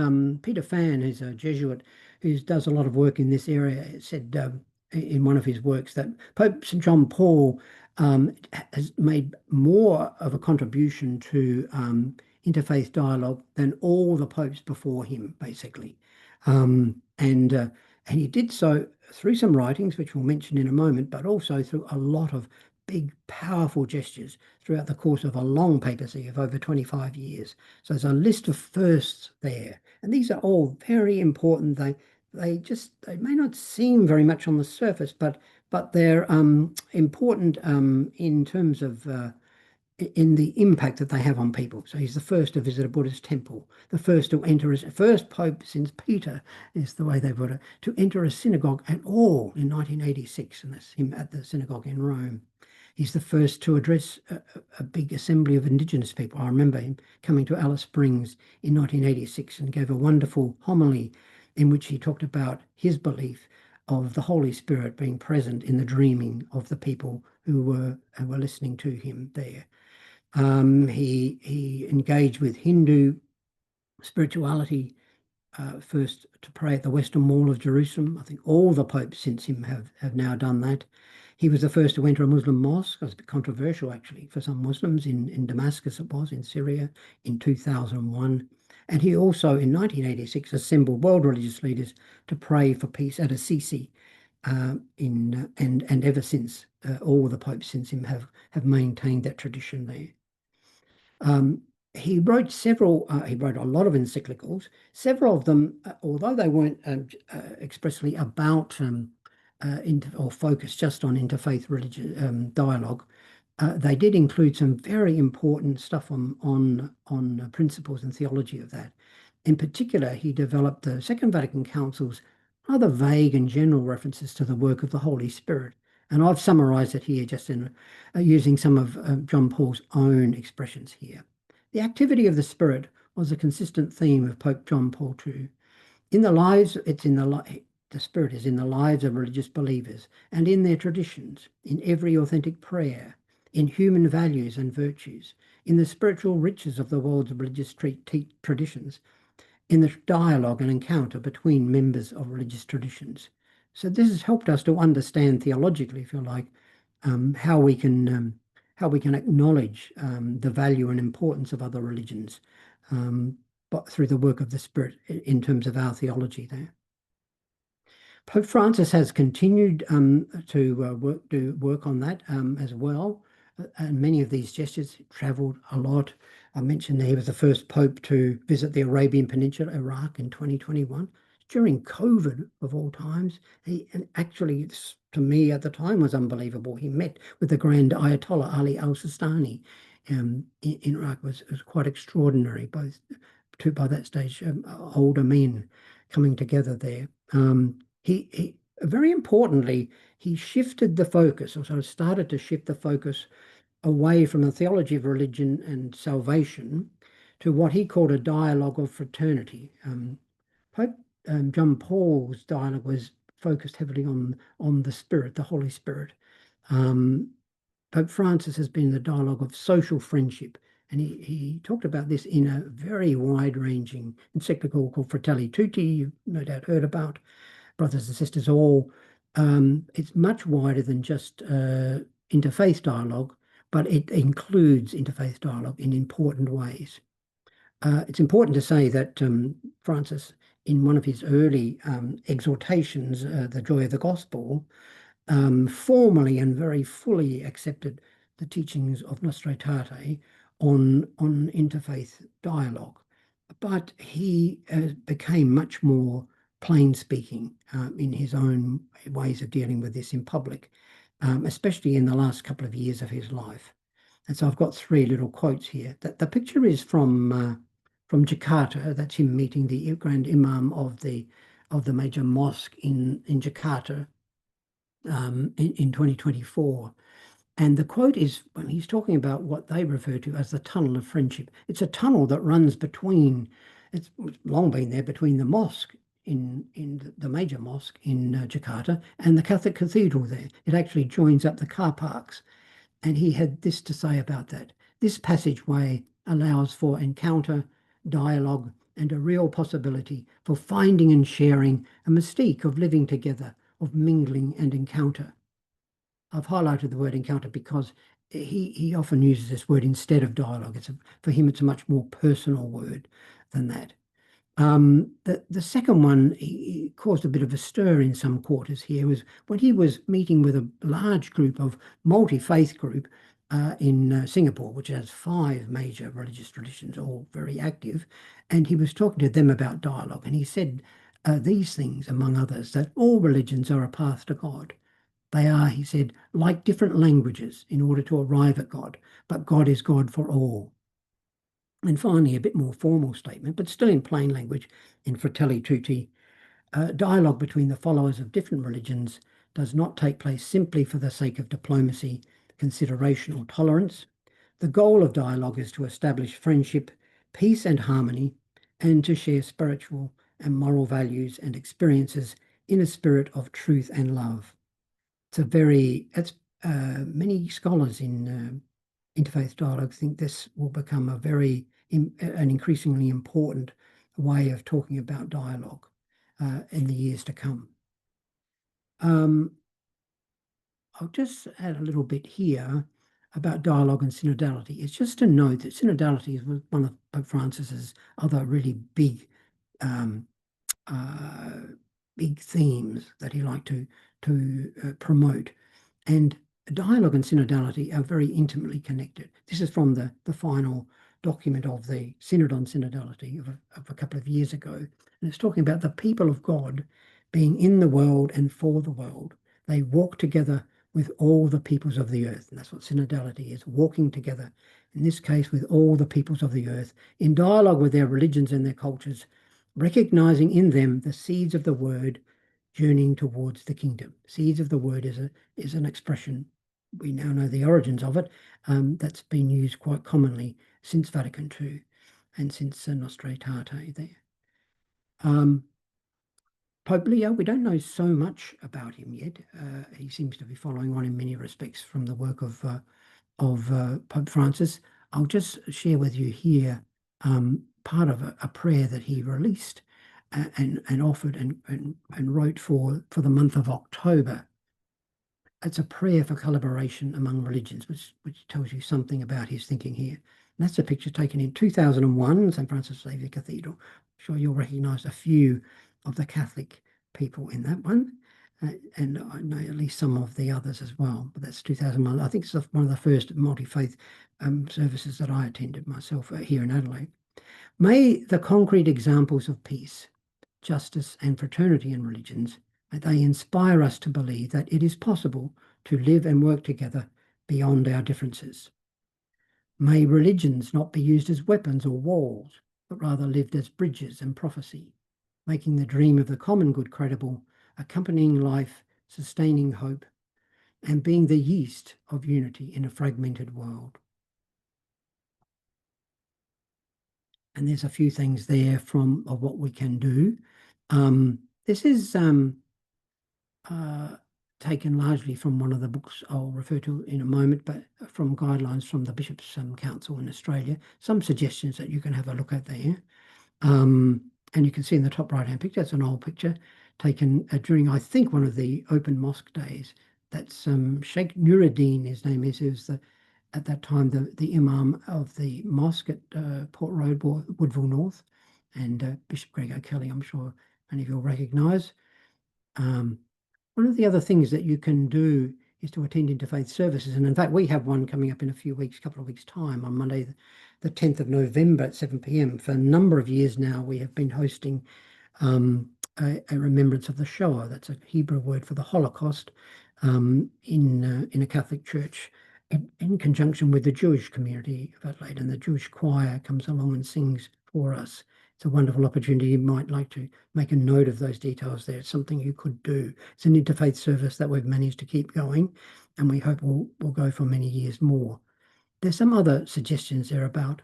Peter Fan, who's a Jesuit who does a lot of work in this area, said in one of his works that Pope St. John Paul has made more of a contribution to interfaith dialogue than all the popes before him, basically. And he did so through some writings, which we'll mention in a moment, but also through a lot of big, powerful gestures throughout the course of a long papacy of over 25 years. So there's a list of firsts there. And these are all very important. They may not seem very much on the surface, but they're important in terms of in the impact that they have on people. So he's the first to visit a Buddhist temple, the first to enter a first pope since Peter is the way they put it, to enter a synagogue at all in 1986, and that's him at the synagogue in Rome. He's the first to address a big assembly of indigenous people. I remember him coming to Alice Springs in 1986 and gave a wonderful homily in which he talked about his belief of the Holy Spirit being present in the dreaming of the people who were listening to him there. He engaged with Hindu spirituality first to pray at the Western Wall of Jerusalem. I think all the popes since him have now done that. He was the first to enter a Muslim mosque. It was a bit controversial, actually, for some Muslims in Damascus, it was, in Syria, in 2001. And he also, in 1986, assembled world religious leaders to pray for peace at Assisi. And ever since, all the popes since him have maintained that tradition there. He wrote he wrote a lot of encyclicals. Several of them, although they weren't expressly about or focused just on interfaith religious dialogue, they did include some very important stuff on principles and theology of that. In particular, he developed the Second Vatican Council's rather vague and general references to the work of the Holy Spirit. And I've summarized it here just in using some of John Paul's own expressions here. The activity of the Spirit was a consistent theme of Pope John Paul II. In the lives, the Spirit is in the lives of religious believers and in their traditions, in every authentic prayer, in human values and virtues, in the spiritual riches of the world's religious traditions, in the dialogue and encounter between members of religious traditions. So this has helped us to understand theologically, if you like, how we can acknowledge the value and importance of other religions, but through the work of the Spirit in terms of our theology there. Pope Francis has continued to work on that as well. And many of these gestures traveled a lot. I mentioned that he was the first pope to visit the Arabian Peninsula, Iraq, in 2021 during COVID of all times. And actually, to me at the time was unbelievable. He met with the Grand Ayatollah Ali al-Sistani in Iraq. Was quite extraordinary. Both two by that stage older men coming together there. He very importantly, he shifted the focus, or sort of started to shift the focus away from the theology of religion and salvation to what he called a dialogue of fraternity. Pope John Paul's dialogue was focused heavily on the Spirit, the Holy Spirit. Pope Francis has been the dialogue of social friendship, and he talked about this in a very wide-ranging encyclical called Fratelli Tutti, you've no doubt heard about, brothers and sisters all. It's much wider than just interfaith dialogue, but it includes interfaith dialogue in important ways. It's important to say that Francis, in one of his early exhortations, The Joy of the Gospel, formally and very fully accepted the teachings of Nostra Aetate on interfaith dialogue. But he became much more plain speaking in his own ways of dealing with this in public, especially in the last couple of years of his life. And so I've got three little quotes here. The picture is from Jakarta. That's him meeting the Grand Imam of the major mosque in Jakarta. in 2024. And the quote is when he's talking about what they refer to as the tunnel of friendship. It's a tunnel that runs between, it's long been there, between the mosque in the major mosque in Jakarta and the Catholic cathedral there. It actually joins up the car parks. And he had this to say about that. This passageway allows for encounter, dialogue, and a real possibility for finding and sharing a mystique of living together, of mingling and encounter. I've highlighted the word encounter because he often uses this word instead of dialogue. For him, it's a much more personal word than that. The second one he caused a bit of a stir in some quarters here was when he was meeting with a large group of multi-faith group in Singapore, which has 5 major religious traditions, all very active, and he was talking to them about dialogue, and he said these things, among others, that all religions are a path to God. They are, he said, like different languages in order to arrive at God, but God is God for all. And finally, a bit more formal statement, but still in plain language, in Fratelli Tutti, dialogue between the followers of different religions does not take place simply for the sake of diplomacy, consideration, or tolerance. The goal of dialogue is to establish friendship, peace, and harmony, and to share spiritual and moral values and experiences in a spirit of truth and love. It's many scholars in interfaith dialogue think this will become an increasingly important way of talking about dialogue in the years to come. I'll just add a little bit here about dialogue and synodality. It's just to note that synodality is one of Pope Francis's other really um, big themes that he liked to promote. And dialogue and synodality are very intimately connected. This is from the final document of the Synod on Synodality of a couple of years ago. And it's talking about the people of God being in the world and for the world. They walk together with all the peoples of the earth. And that's what synodality is, walking together, in this case, with all the peoples of the earth, in dialogue with their religions and their cultures, recognizing in them the seeds of the word journeying towards the kingdom. Seeds of the word is an expression, we now know the origins of it, that's been used quite commonly since Vatican II and since Nostra Aetate there. Pope Leo, we don't know so much about him yet. He seems to be following on in many respects from the work of Pope Francis. I'll just share with you here part of a prayer that he released and offered and wrote for the month of October. It's a prayer for collaboration among religions, which tells you something about his thinking here. And that's a picture taken in 2001, St. Francis Xavier Cathedral. I'm sure you'll recognize a few of the Catholic people in that one. And I know at least some of the others as well, but that's 2001. I think it's one of the first multi-faith services that I attended myself here in Adelaide. May the concrete examples of peace, justice, and fraternity in religions, may they inspire us to believe that it is possible to live and work together beyond our differences. May religions not be used as weapons or walls, but rather lived as bridges and prophecy, making the dream of the common good credible, accompanying life, sustaining hope, and being the yeast of unity in a fragmented world. And there's a few things there of what we can do. This is taken largely from one of the books I'll refer to in a moment, but from guidelines from the Bishops' Council in Australia. Some suggestions that you can have a look at there. And you can see in the top right-hand picture, it's an old picture taken during, I think, one of the open mosque days. That's Sheikh Nuruddin, his name is, who's at that time the Imam of the mosque at Port Road, Woodville North, and Bishop Greg O'Kelly, I'm sure many of you'll recognise. One of the other things that you can do is to attend interfaith services. And in fact, we have one coming up in a couple of weeks' time on Monday, the 10th of November at 7 p.m. For a number of years now, we have been hosting a remembrance of the Shoah. That's a Hebrew word for the Holocaust in a Catholic church in conjunction with the Jewish community of Adelaide. And the Jewish choir comes along and sings for us it's a wonderful opportunity. You might like to make a note of those details there. It's something you could do. It's an interfaith service that we've managed to keep going, and we hope will go for many years more. There's some other suggestions there about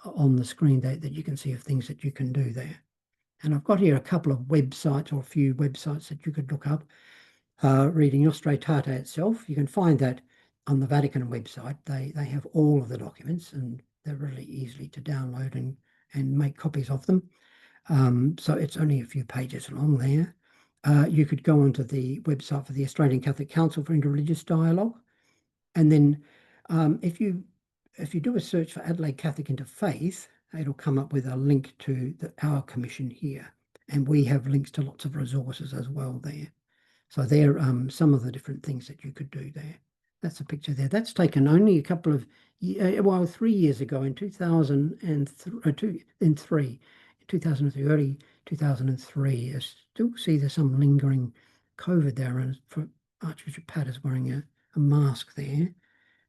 on the screen that you can see of things that you can do there. And I've got here a couple of websites or a few websites that you could look up. Reading Nostra Aetate itself, you can find that on the Vatican website. They have all of the documents, and they're really easily to download and make copies of them. So it's only a few pages long there. You could go onto the website for the Australian Catholic Council for Interreligious Dialogue, and then if you do a search for Adelaide Catholic Interfaith, it'll come up with a link to our commission here, and we have links to lots of resources as well there. So there are some of the different things that you could do there. That's a picture there. That's taken only a couple of, 3 years ago in 2003, early 2003. I still see there's some lingering COVID there, and for Archbishop Pat is wearing a mask there.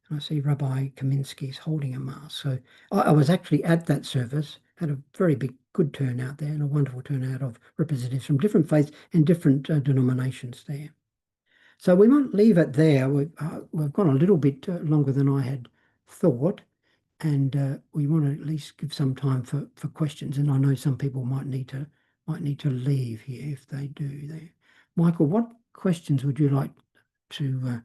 And I see Rabbi Kaminsky is holding a mask. So I was actually at that service, had a very good turnout there, and a wonderful turnout of representatives from different faiths and different denominations there. So we might leave it there. We've gone a little bit longer than I had thought, and we want to at least give some time for questions. And I know some people might need to leave here if they do there. Michael, what questions would you like to?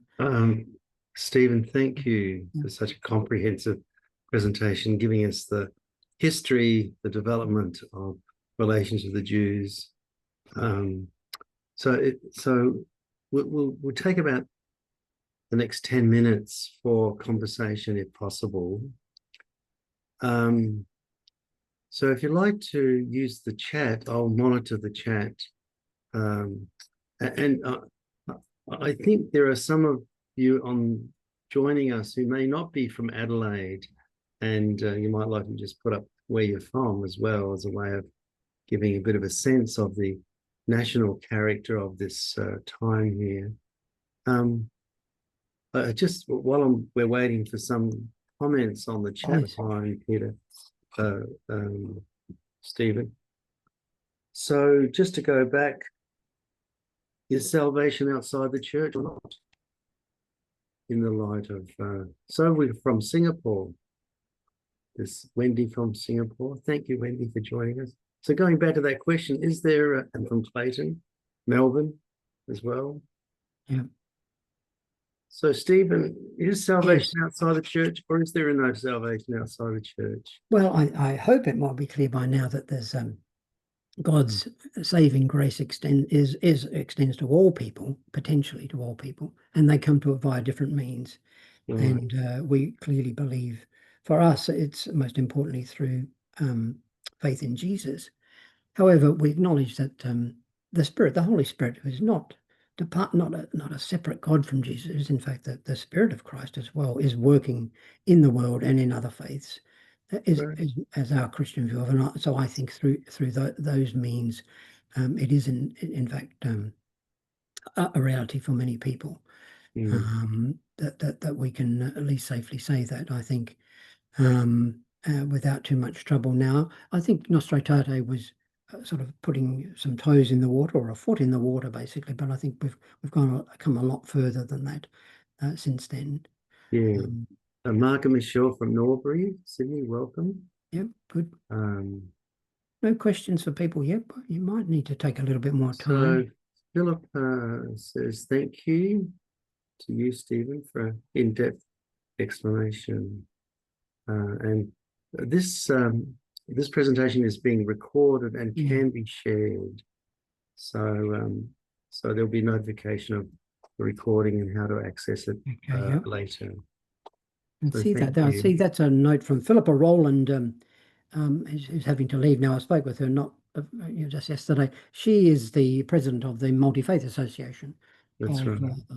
Stephen, thank you for such a comprehensive presentation, giving us the history, the development of relations with the Jews. So we'll take about the next 10 minutes for conversation, if possible. So if you'd like to use the chat, I'll monitor the chat. I think there are some of you on joining us who may not be from Adelaide, and you might like to just put up where you're from as well, as a way of giving a bit of a sense of the national character of this time here. Just while we're waiting for some comments on the chat line, Peter, Stephen. So just to go back, is salvation outside the church or not? In the light of, so we're from Singapore. This Wendy from Singapore. Thank you, Wendy, for joining us. So going back to that question, is there, and from Clayton, Melbourne as well? Yeah. So Stephen, is salvation outside the church, or is there no salvation outside the church? Well, I hope it might be clear by now that there's God's saving grace extends to all people, potentially to all people, and they come to it via different means. Right. And we clearly believe, for us, it's most importantly through faith in Jesus. However, we acknowledge that the Spirit, the Holy Spirit, who is not a separate God from Jesus, is in fact the Spirit of Christ as well, is working in the world and in other faiths. Is as our Christian view of it. So I think through those means, it is in fact a reality for many people. That we can at least safely say that, I think, without too much trouble. Now, I think Nostra Aetate was sort of putting some toes in the water, or a foot in the water, basically. But I think we've come a lot further than that since then. Yeah. Mark and Michelle from Norbury, Sydney, welcome. Yep, good. No questions for people yet, but you might need to take a little bit more time. So Philip says thank you to you, Stephen, for in-depth explanation. And this presentation is being recorded and can be shared. So so there'll be notification of the recording and how to access it later. And so see that there. I see that's a note from Philippa Rowland, who's having to leave now. I spoke with her just yesterday. She is the president of the Multi-Faith Association of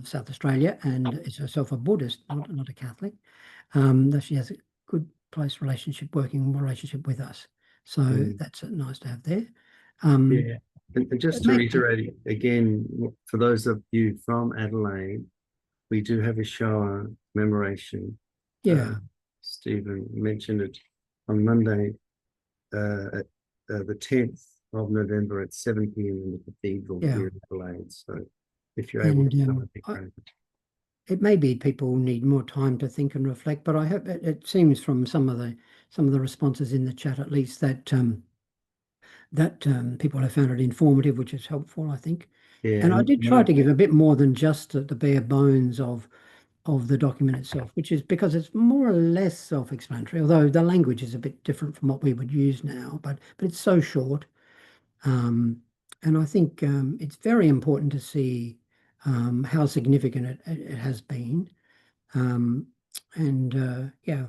South Australia, and is herself a Buddhist, not a Catholic. She has a good working relationship with us. So that's nice to have there. And just to reiterate again, for those of you from Adelaide, we do have a shower commemoration. Stephen mentioned it on Monday at the 10th of November at 7 p.m. in the cathedral Yeah. here in Adelaide. So if you're able And to come, it'd be great. it may be people need more time to think and reflect, but I hope it seems from some of the responses in the chat at least that people have found it informative, which is helpful, I think. Yeah, And I and did try to give a bit more than just the bare bones of the document itself, which is because it's more or less self-explanatory, although the language is a bit different from what we would use now, but it's so short. Um, and I think it's very important to see how significant it has been. Um, and yeah,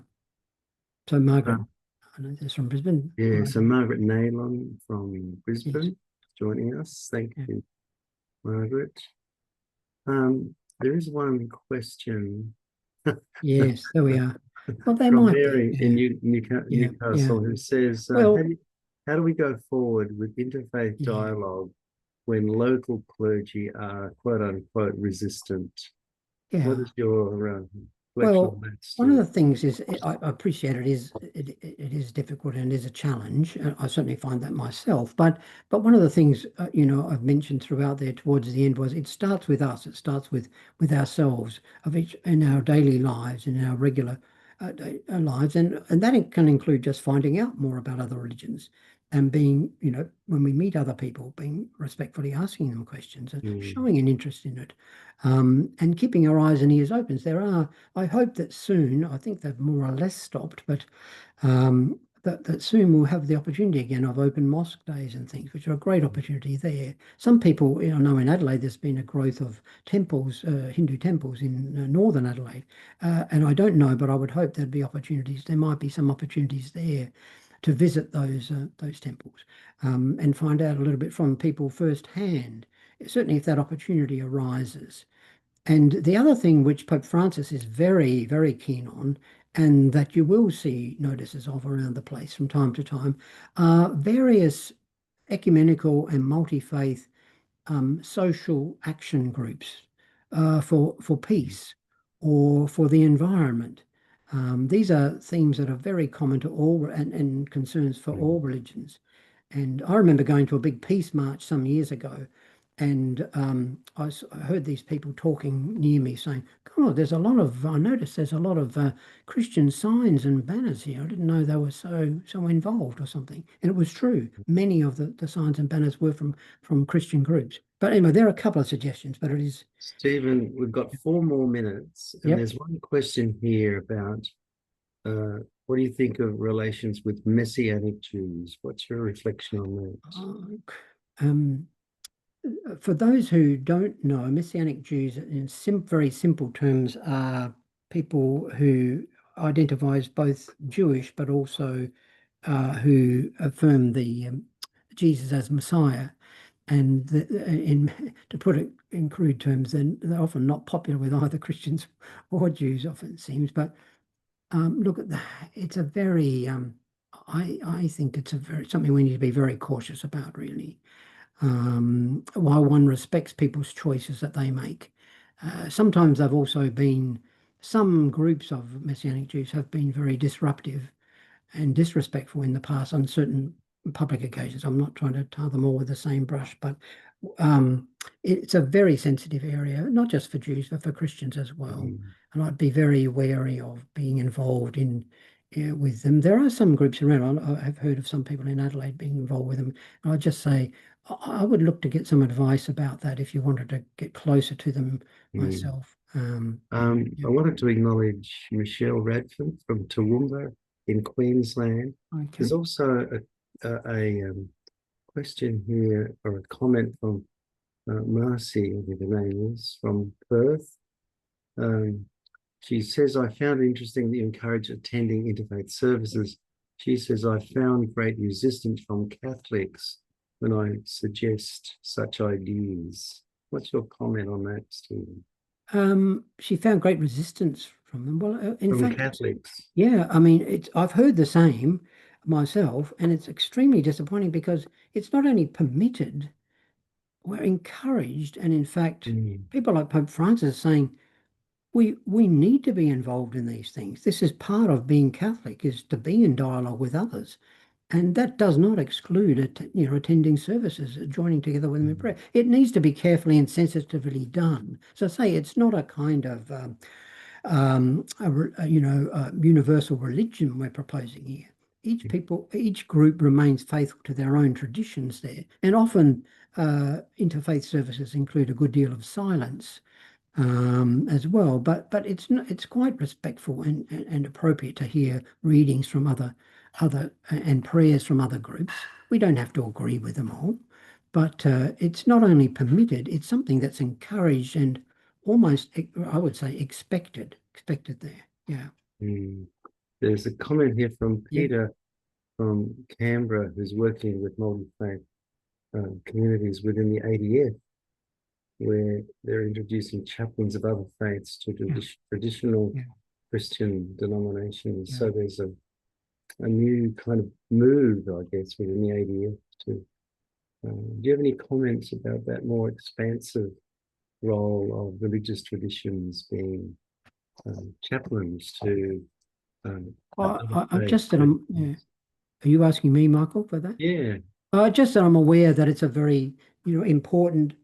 so Margaret, um, I know this from Brisbane. yeah, so Margaret Naylon from Yes, Brisbane joining us. Thank yeah. you, Margaret. There is one question Yes, there we are. Well, they from might be. Mary in Yeah, yeah. Newcastle who says, Well, how do we go forward with interfaith yeah. dialogue when local clergy are quote unquote resistant? What Yeah. is your reflection on Well, that, one of Steve? the things is I appreciate it is difficult and it is a challenge. I certainly find that myself. But one of the things I've mentioned throughout there towards the end was it starts with us. It starts with ourselves of each in our daily lives in our regular lives, and that can include just finding out more about other religions and being when we meet other people, being respectfully asking them questions and Mm, showing an interest in it, and keeping our eyes and ears open. There are I hope that soon, I think they've more or less stopped, but that soon we'll have the opportunity again of open mosque days and things, which are a great opportunity there. Some people, know in Adelaide, there's been a growth of temples, Hindu temples in northern Adelaide. And I don't know, but I would hope there'd be opportunities. There might be some opportunities there to visit those temples and find out a little bit from people firsthand, certainly if that opportunity arises. And the other thing which Pope Francis is very, very keen on, and that you will see notices of around the place from time to time, are various ecumenical and multi-faith social action groups for peace or for the environment. These are themes that are very common to all and concerns for mm, all religions. And I remember going to a big peace march some years ago, and I heard these people talking near me saying, God, I noticed there's a lot of Christian signs and banners here. I didn't know they were so involved or something. And it was true. Many of the signs and banners were from Christian groups. But anyway, there are a couple of suggestions, but it is, Stephen, we've got 4 more minutes, and yep. there's one question here about what do you think of relations with Messianic Jews? What's your reflection on that? Um, for those who don't know, Messianic Jews, in very simple terms, are people who identify as both Jewish but also who affirm the Jesus as Messiah. And to put it in crude terms, then they're often not popular with either Christians or Jews, often it seems. But look, it's a very, I think it's a very something we need to be very cautious about, really. While one respects people's choices that they make. Sometimes they've also been, some groups of Messianic Jews have been very disruptive and disrespectful in the past on certain public occasions. I'm not trying to tar them all with the same brush, but um, it's a very sensitive area, not just for Jews, but for Christians as well. Mm, And I'd be very wary of being involved with them. There are some groups around. I have heard of some people in Adelaide being involved with them. And I'd just say I would look to get some advice about that if you wanted to get closer to them mm. myself. I Yeah. wanted to acknowledge Michelle Radford from Toowoomba in Queensland. There's Okay. also a question here or a comment from Marcy, I think the name is, from Perth. Um, she says, I found it interesting that you encourage attending interfaith services. She says, I found great resistance from Catholics when I suggest such ideas. What's your comment on that, Stephen? She found great resistance from them. Well, in From fact, Catholics. yeah, I mean, I've heard the same myself, and it's extremely disappointing because it's not only permitted, we're encouraged, and in fact, Mm, people like Pope Francis saying we need to be involved in these things. This is part of being Catholic, is to be in dialogue with others. And that does not exclude attending services, joining together with them in prayer. It needs to be carefully and sensitively done. So say it's not a kind of universal religion we're proposing here. Each group remains faithful to their own traditions there, and often interfaith services include a good deal of silence as well. But it's quite respectful and appropriate to hear readings from other and prayers from other groups. We don't have to agree with them all, but it's not only permitted; it's something that's encouraged and almost, I would say, expected there. Yeah. Mm. There's a comment here from Yeah. Peter from Canberra, who's working with multi-faith communities within the ADF, where they're introducing chaplains of other faiths to traditional Yeah. Christian denominations. Yeah. So there's a new kind of move, I guess, within the ADF to. Do you have any comments about that more expansive role of religious traditions being chaplains to other I faiths? just that I'm. Yeah. Are you asking me, Michael, for that? Yeah. Just that I'm aware that it's a very, important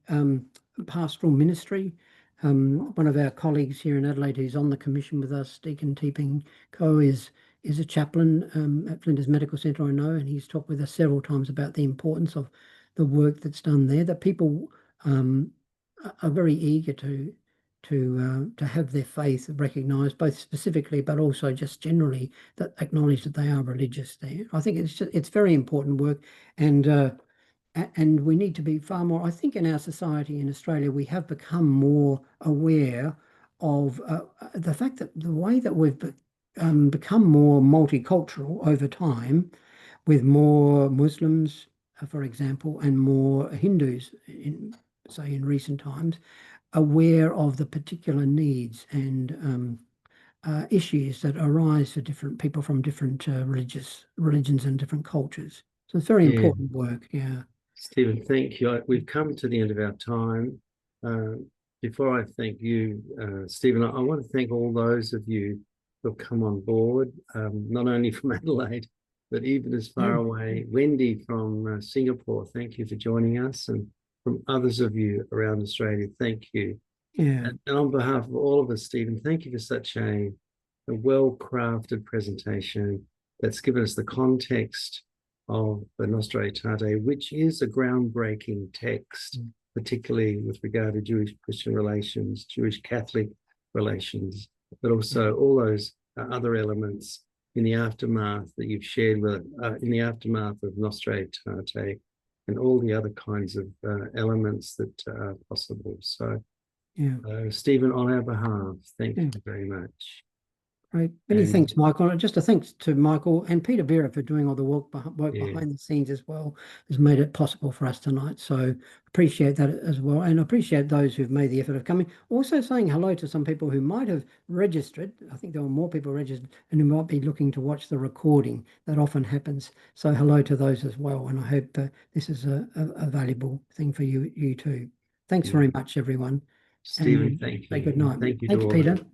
pastoral ministry. One of our colleagues here in Adelaide who's on the commission with us, Deacon Teeping Co, is a chaplain at Flinders Medical Centre, I know, and he's talked with us several times about the importance of the work that's done there, that people are very eager to have their faith recognised, both specifically but also just generally, that acknowledge that they are religious there. I think it's very important work, and and we need to be far more. I think in our society in Australia we have become more aware of the fact that the way that we've become more multicultural over time, with more Muslims, for example, and more Hindus in recent times, aware of the particular needs and issues that arise for different people from different religions and different cultures. So it's very Yeah. important work. Yeah. Stephen, thank you. We've come to the end of our time. Before I thank you, Stephen, I want to thank all those of you who have come on board, not only from Adelaide, but even as far Yeah. away. Wendy from Singapore, thank you for joining us. And from others of you around Australia, thank you. Yeah. And on behalf of all of us, Stephen, thank you for such a well-crafted presentation that's given us the context of the Nostra Aetate, which is a groundbreaking text, particularly with regard to Jewish-Christian relations, Jewish-Catholic relations, but also all those other elements in the aftermath that you've shared with, in the aftermath of Nostra Aetate, and all the other kinds of elements that are possible. So, Yeah. Stephen, on our behalf, thank Yeah. you very much. Great. Many And thanks, Michael. And just a thanks to Michael and Peter Vera for doing all the work yeah, behind the scenes as well, has made it possible for us tonight. So appreciate that as well. And appreciate those who've made the effort of coming. Also saying hello to some people who might have registered. I think there were more people registered and who might be looking to watch the recording. That often happens. So hello to those as well. And I hope this is a valuable thing for you too. Thanks yeah. very much, everyone. Stephen, And thank say you. good And night. thank you to Thank you, all of Peter. you.